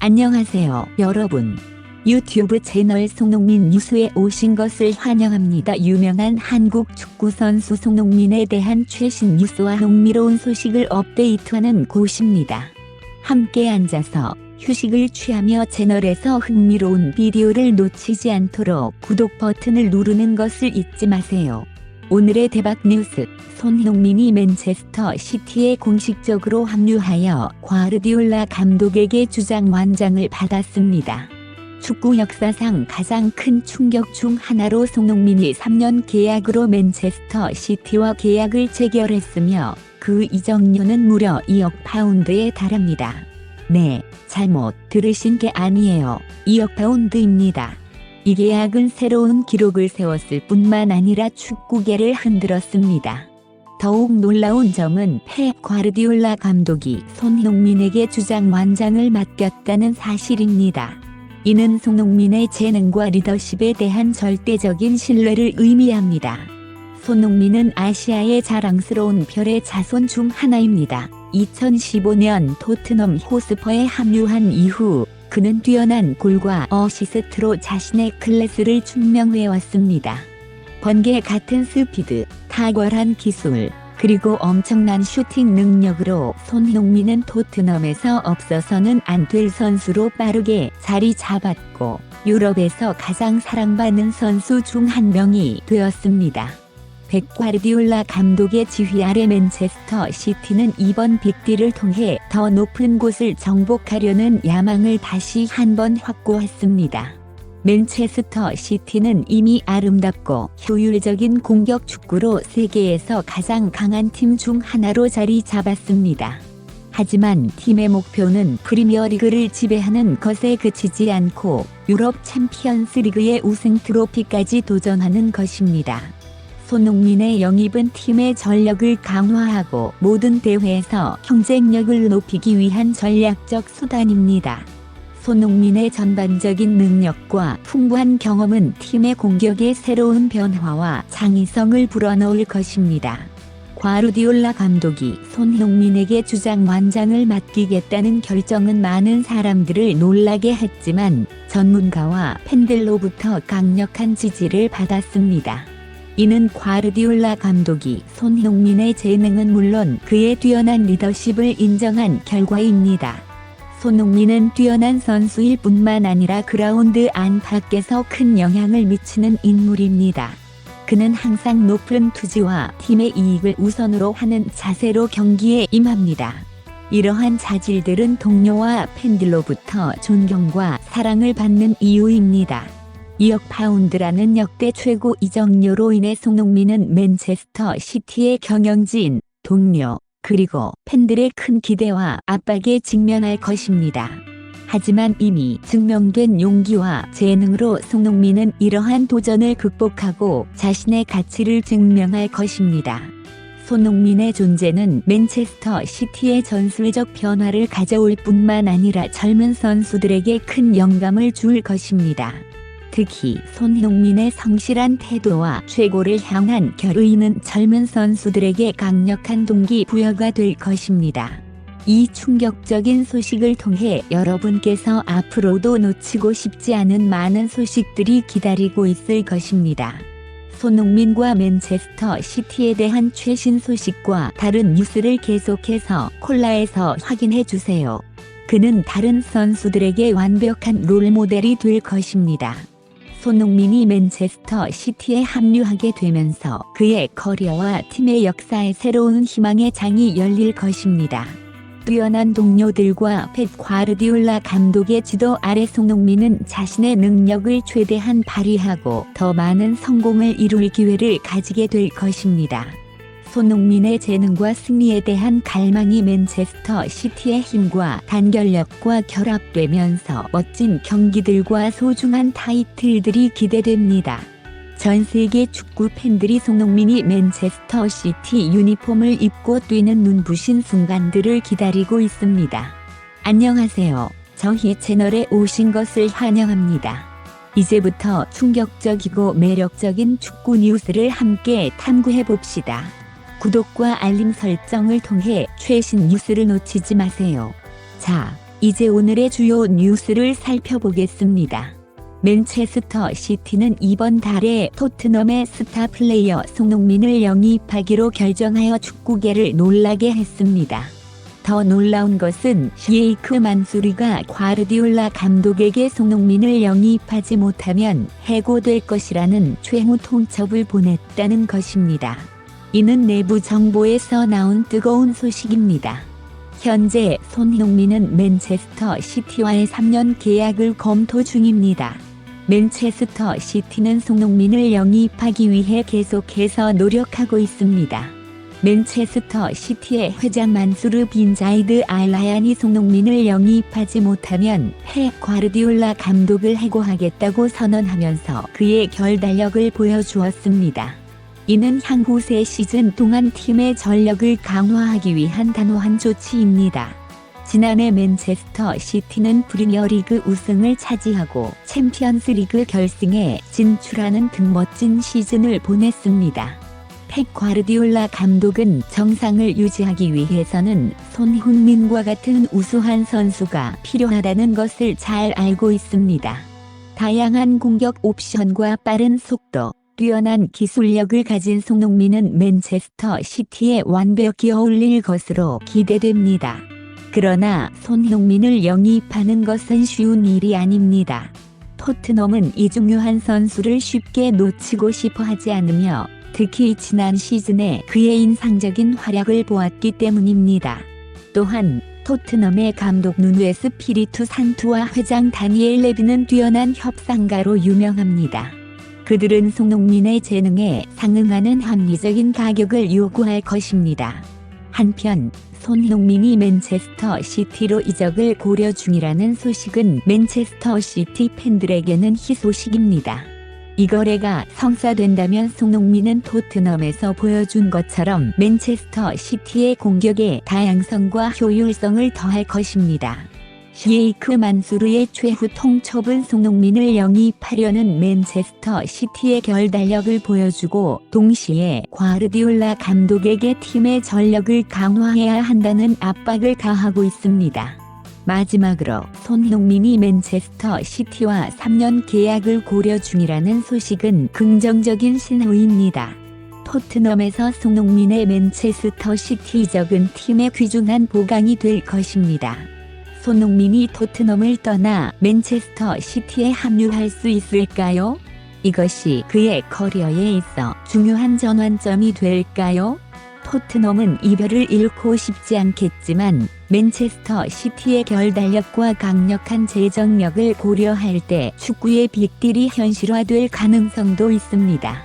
안녕하세요, 여러분. 유튜브 채널 손흥민 뉴스에 오신 것을 환영합니다. 유명한 한국 축구 선수 손흥민에 대한 최신 뉴스와 흥미로운 소식을 업데이트하는 곳입니다. 함께 앉아서 휴식을 취하며 채널에서 흥미로운 비디오를 놓치지 않도록 구독 버튼을 누르는 것을 잊지 마세요. 오늘의 대박 뉴스, 손흥민이 맨체스터 시티에 공식적으로 합류하여 과르디올라 감독에게 주장 완장을 받았습니다. 축구 역사상 가장 큰 충격 중 하나로 손흥민이 3년 계약으로 맨체스터 시티와 계약을 체결했으며 그 이적료는 무려 2억 파운드에 달합니다. 네, 잘못 들으신 게 아니에요. 2억 파운드입니다. 이 계약은 새로운 기록을 세웠을 뿐만 아니라 축구계를 흔들었습니다. 더욱 놀라운 점은 펩 과르디올라 감독이 손흥민에게 주장 완장을 맡겼다는 사실입니다. 이는 손흥민의 재능과 리더십에 대한 절대적인 신뢰를 의미합니다. 손흥민은 아시아의 자랑스러운 별의 자손 중 하나입니다. 2015년 토트넘 호스퍼에 합류한 이후 그는 뛰어난 골과 어시스트로 자신의 클래스를 증명해왔습니다. 번개 같은 스피드, 탁월한 기술, 그리고 엄청난 슈팅 능력으로 손흥민은 토트넘에서 없어서는 안 될 선수로 빠르게 자리 잡았고 유럽에서 가장 사랑받는 선수 중 한 명이 되었습니다. 펩 과르디올라 감독의 지휘 아래 맨체스터 시티는 이번 빅딜을 통해 더 높은 곳을 정복하려는 야망을 다시 한번 확고했습니다. 맨체스터 시티는 이미 아름답고 효율적인 공격 축구로 세계에서 가장 강한 팀 중 하나로 자리 잡았습니다. 하지만 팀의 목표는 프리미어리그를 지배하는 것에 그치지 않고 유럽 챔피언스 리그의 우승 트로피까지 도전하는 것입니다. 손흥민의 영입은 팀의 전력을 강화하고 모든 대회에서 경쟁력을 높이기 위한 전략적 수단입니다. 손흥민의 전반적인 능력과 풍부한 경험은 팀의 공격에 새로운 변화와 창의성을 불어넣을 것입니다. 과르디올라 감독이 손흥민에게 주장 완장을 맡기겠다는 결정은 많은 사람들을 놀라게 했지만 전문가와 팬들로부터 강력한 지지를 받았습니다. 이는 과르디올라 감독이 손흥민의 재능은 물론 그의 뛰어난 리더십을 인정한 결과입니다. 손흥민은 뛰어난 선수일 뿐만 아니라 그라운드 안팎에서 큰 영향을 미치는 인물입니다. 그는 항상 높은 투지와 팀의 이익을 우선으로 하는 자세로 경기에 임합니다. 이러한 자질들은 동료와 팬들로부터 존경과 사랑을 받는 이유입니다. 2억 파운드라는 역대 최고 이적료로 인해 손흥민은 맨체스터 시티의 경영진, 동료, 그리고 팬들의 큰 기대와 압박에 직면할 것입니다. 하지만 이미 증명된 용기와 재능으로 손흥민은 이러한 도전을 극복하고 자신의 가치를 증명할 것입니다. 손흥민의 존재는 맨체스터 시티의 전술적 변화를 가져올 뿐만 아니라 젊은 선수들에게 큰 영감을 줄 것입니다. 특히 손흥민의 성실한 태도와 최고를 향한 결의는 젊은 선수들에게 강력한 동기부여가 될 것입니다. 이 충격적인 소식을 통해 여러분께서 앞으로도 놓치고 싶지 않은 많은 소식들이 기다리고 있을 것입니다. 손흥민과 맨체스터 시티에 대한 최신 소식과 다른 뉴스를 계속해서 콜라에서 확인해 주세요. 그는 다른 선수들에게 완벽한 롤모델이 될 것입니다. 손흥민이 맨체스터 시티에 합류하게 되면서 그의 커리어와 팀의 역사에 새로운 희망의 장이 열릴 것입니다. 뛰어난 동료들과 펩 과르디올라 감독의 지도 아래 손흥민은 자신의 능력을 최대한 발휘하고 더 많은 성공을 이룰 기회를 가지게 될 것입니다. 손흥민의 재능과 승리에 대한 갈망이 맨체스터 시티의 힘과 단결력과 결합되면서 멋진 경기들과 소중한 타이틀들이 기대됩니다. 전 세계 축구 팬들이 손흥민이 맨체스터 시티 유니폼을 입고 뛰는 눈부신 순간들을 기다리고 있습니다. 안녕하세요. 저희 채널에 오신 것을 환영합니다. 이제부터 충격적이고 매력적인 축구 뉴스를 함께 탐구해봅시다. 구독과 알림 설정을 통해 최신 뉴스를 놓치지 마세요. 자, 이제 오늘의 주요 뉴스를 살펴보겠습니다. 맨체스터 시티는 이번 달에 토트넘의 스타 플레이어 손흥민을 영입하기로 결정하여 축구계를 놀라게 했습니다. 더 놀라운 것은 시에이크 만수리가 과르디올라 감독에게 손흥민을 영입하지 못하면 해고될 것이라는 최후 통첩을 보냈다는 것입니다. 이는 내부 정보에서 나온 뜨거운 소식입니다. 현재 손흥민은 맨체스터 시티와의 3년 계약을 검토 중입니다. 맨체스터 시티는 손흥민을 영입하기 위해 계속해서 노력하고 있습니다. 맨체스터 시티의 회장 만수르 빈 자이드 알 라얀이 손흥민을 영입하지 못하면 펩 과르디올라 감독을 해고하겠다고 선언하면서 그의 결단력을 보여주었습니다. 이는 향후 새 시즌 동안 팀의 전력을 강화하기 위한 단호한 조치입니다. 지난해 맨체스터 시티는 프리미어리그 우승을 차지하고 챔피언스리그 결승에 진출하는 등 멋진 시즌을 보냈습니다. 펩 과르디올라 감독은 정상을 유지하기 위해서는 손흥민과 같은 우수한 선수가 필요하다는 것을 잘 알고 있습니다. 다양한 공격 옵션과 빠른 속도, 뛰어난 기술력을 가진 손흥민은 맨체스터 시티에 완벽히 어울릴 것으로 기대됩니다. 그러나 손흥민을 영입하는 것은 쉬운 일이 아닙니다. 토트넘은 이 중요한 선수를 쉽게 놓치고 싶어 하지 않으며 특히 지난 시즌에 그의 인상적인 활약을 보았기 때문입니다. 또한 토트넘의 감독 누누에스 피리투 산투와 회장 다니엘 레비는 뛰어난 협상가로 유명합니다. 그들은 손흥민의 재능에 상응하는 합리적인 가격을 요구할 것입니다. 한편 손흥민이 맨체스터 시티로 이적을 고려 중이라는 소식은 맨체스터 시티 팬들에게는 희소식입니다. 이 거래가 성사된다면 손흥민은 토트넘에서 보여준 것처럼 맨체스터 시티의 공격의 다양성과 효율성을 더할 것입니다. 시에이크 만수르의 최후 통첩은 손흥민을 영입하려는 맨체스터 시티의 결단력을 보여주고 동시에 과르디올라 감독에게 팀의 전력을 강화해야 한다는 압박을 가하고 있습니다. 마지막으로 손흥민이 맨체스터 시티와 3년 계약을 고려 중이라는 소식은 긍정적인 신호입니다. 토트넘에서 손흥민의 맨체스터 시티 이적은 팀의 귀중한 보강이 될 것입니다. 손흥민이 토트넘을 떠나 맨체스터 시티에 합류할 수 있을까요? 이것이 그의 커리어에 있어 중요한 전환점이 될까요? 토트넘은 이별을 잃고 싶지 않겠지만 맨체스터 시티의 결단력과 강력한 재정력을 고려할 때 축구의 빅딜이 현실화될 가능성도 있습니다.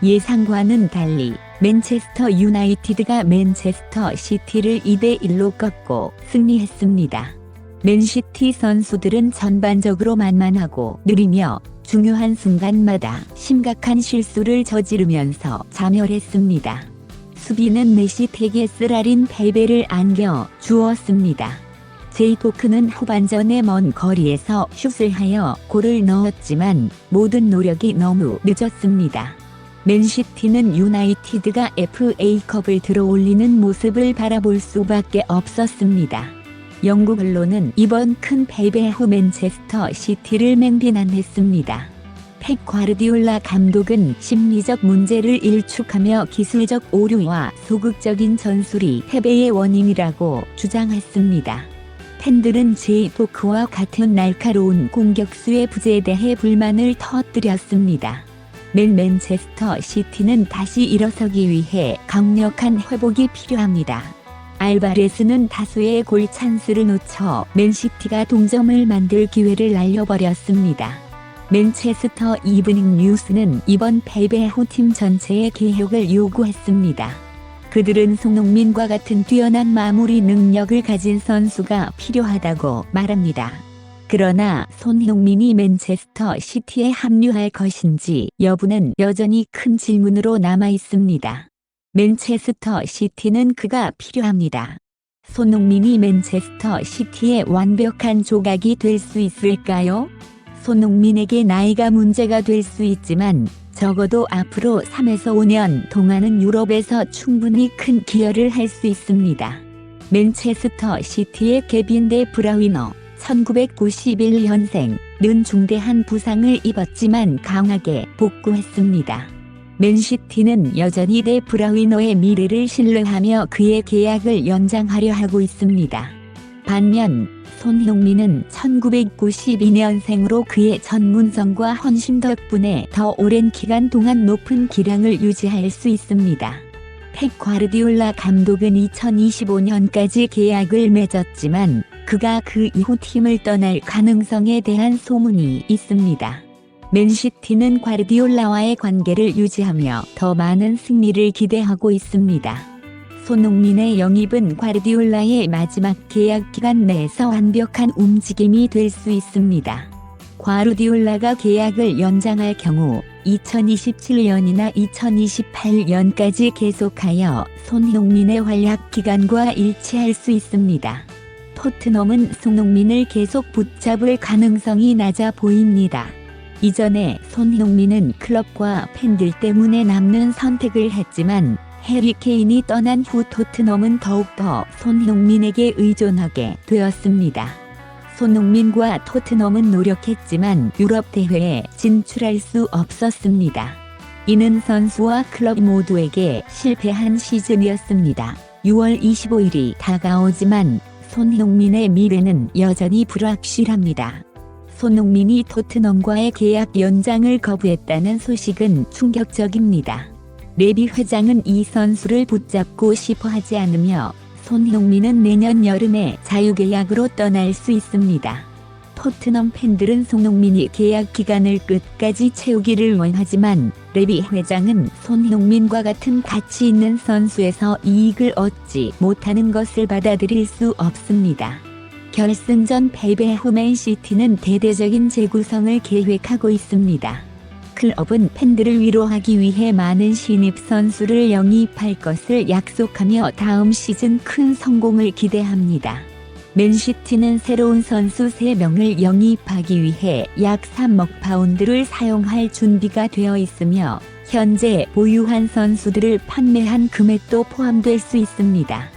예상과는 달리 맨체스터 유나이티드가 맨체스터 시티를 2대1로 꺾고 승리했습니다. 맨시티 선수들은 전반적으로 만만하고 느리며 중요한 순간마다 심각한 실수를 저지르면서 자멸했습니다. 수비는 메시텍의 쓰라린 패배를 안겨 주었습니다. 제이토크는 후반전에 먼 거리에서 슛을 하여 골을 넣었지만 모든 노력이 너무 늦었습니다. 맨시티는 유나이티드가 FA컵을 들어올리는 모습을 바라볼 수밖에 없었습니다. 영국 언론은 이번 큰 패배 후 맨체스터 시티를 맹비난했습니다. 펩 과르디올라 감독은 심리적 문제를 일축하며 기술적 오류와 소극적인 전술이 패배의 원인이라고 주장했습니다. 팬들은 제이토크와 같은 날카로운 공격수의 부재에 대해 불만을 터뜨렸습니다. 맨체스터 시티는 다시 일어서기 위해 강력한 회복이 필요합니다. 알바레스는 다수의 골 찬스를 놓쳐 맨시티가 동점을 만들 기회를 날려버렸습니다. 맨체스터 이브닝 뉴스는 이번 패배 후 팀 전체의 개혁을 요구했습니다. 그들은 손흥민과 같은 뛰어난 마무리 능력을 가진 선수가 필요하다고 말합니다. 그러나 손흥민이 맨체스터 시티에 합류할 것인지 여부는 여전히 큰 질문으로 남아 있습니다. 맨체스터 시티는 그가 필요합니다. 손흥민이 맨체스터 시티의 완벽한 조각이 될 수 있을까요? 손흥민에게 나이가 문제가 될 수 있지만 적어도 앞으로 3에서 5년 동안은 유럽에서 충분히 큰 기여를 할 수 있습니다. 맨체스터 시티의 케빈 데 브라위너, 1991년생는 중대한 부상을 입었지만 강하게 복구했습니다. 맨시티는 여전히 데 브라위너의 미래를 신뢰하며 그의 계약을 연장하려 하고 있습니다. 반면 손흥민은 1992년생으로 그의 전문성과 헌신 덕분에 더 오랜 기간 동안 높은 기량을 유지할 수 있습니다. 펩 과르디올라 감독은 2025년까지 계약을 맺었지만 그가 그 이후 팀을 떠날 가능성에 대한 소문이 있습니다. 맨시티는 과르디올라와의 관계를 유지하며 더 많은 승리를 기대하고 있습니다. 손흥민의 영입은 과르디올라의 마지막 계약 기간 내에서 완벽한 움직임이 될 수 있습니다. 과르디올라가 계약을 연장할 경우 2027년이나 2028년까지 계속하여 손흥민의 활약 기간과 일치할 수 있습니다. 토트넘은 손흥민을 계속 붙잡을 가능성이 낮아 보입니다. 이전에 손흥민은 클럽과 팬들 때문에 남는 선택을 했지만 해리 케인이 떠난 후 토트넘은 더욱더 손흥민에게 의존하게 되었습니다. 손흥민과 토트넘은 노력했지만 유럽 대회에 진출할 수 없었습니다. 이는 선수와 클럽 모두에게 실패한 시즌이었습니다. 6월 25일이 다가오지만 손흥민의 미래는 여전히 불확실합니다. 손흥민이 토트넘과의 계약 연장을 거부했다는 소식은 충격적입니다. 레비 회장은 이 선수를 붙잡고 싶어 하지 않으며 손흥민은 내년 여름에 자유계약으로 떠날 수 있습니다. 토트넘 팬들은 손흥민이 계약 기간을 끝까지 채우기를 원하지만 레비 회장은 손흥민과 같은 가치 있는 선수에서 이익을 얻지 못하는 것을 받아들일 수 없습니다. 결승전 패배 후 맨시티는 대대적인 재구성을 계획하고 있습니다. 클럽은 팬들을 위로하기 위해 많은 신입 선수를 영입할 것을 약속하며 다음 시즌 큰 성공을 기대합니다. 맨시티는 새로운 선수 3명을 영입하기 위해 약 3억 파운드를 사용할 준비가 되어 있으며 현재 보유한 선수들을 판매한 금액도 포함될 수 있습니다.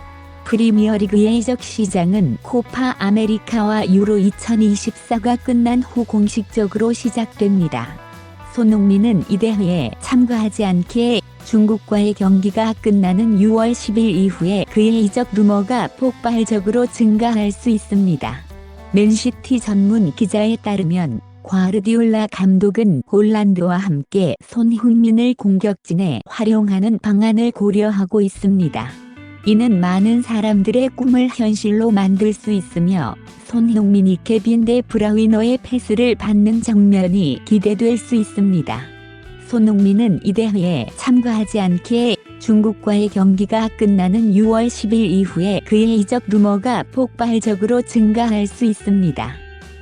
프리미어리그의 이적 시장은 코파 아메리카와 유로 2024가 끝난 후 공식적으로 시작됩니다. 손흥민은 이 대회에 참가하지 않기에 중국과의 경기가 끝나는 6월 10일 이후에 그의 이적 루머가 폭발적으로 증가할 수 있습니다. 맨시티 전문 기자에 따르면 과르디올라 감독은 홀란드와 함께 손흥민을 공격진에 활용하는 방안을 고려하고 있습니다. 이는 많은 사람들의 꿈을 현실로 만들 수 있으며 손흥민이 케빈 데 브라위너의 패스를 받는 장면이 기대될 수 있습니다. 손흥민은 이 대회에 참가하지 않기에 중국과의 경기가 끝나는 6월 10일 이후에 그의 이적 루머가 폭발적으로 증가할 수 있습니다.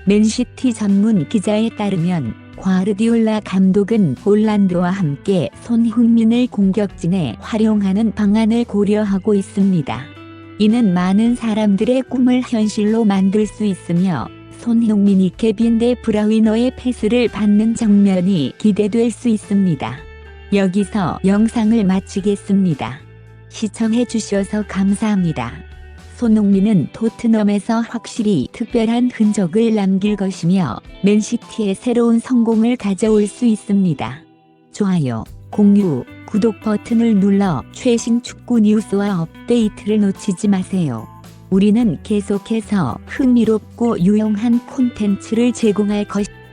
맨시티 전문 기자에 따르면 과르디올라 감독은 홀란드와 함께 손흥민을 공격진에 활용하는 방안을 고려하고 있습니다. 이는 많은 사람들의 꿈을 현실로 만들 수 있으며 손흥민이 케빈 데 브라위너의 패스를 받는 장면이 기대될 수 있습니다. 여기서 영상을 마치겠습니다. 시청해 주셔서 감사합니다. 손흥민은 토트넘에서 확실히 특별한 흔적을 남길 것이며 맨시티의 새로운 성공을 가져올 수 있습니다. 좋아요, 공유, 구독 버튼을 눌러 최신 축구 뉴스와 업데이트를 놓치지 마세요. 우리는 계속해서 흥미롭고 유용한 콘텐츠를 제공할 것입니다.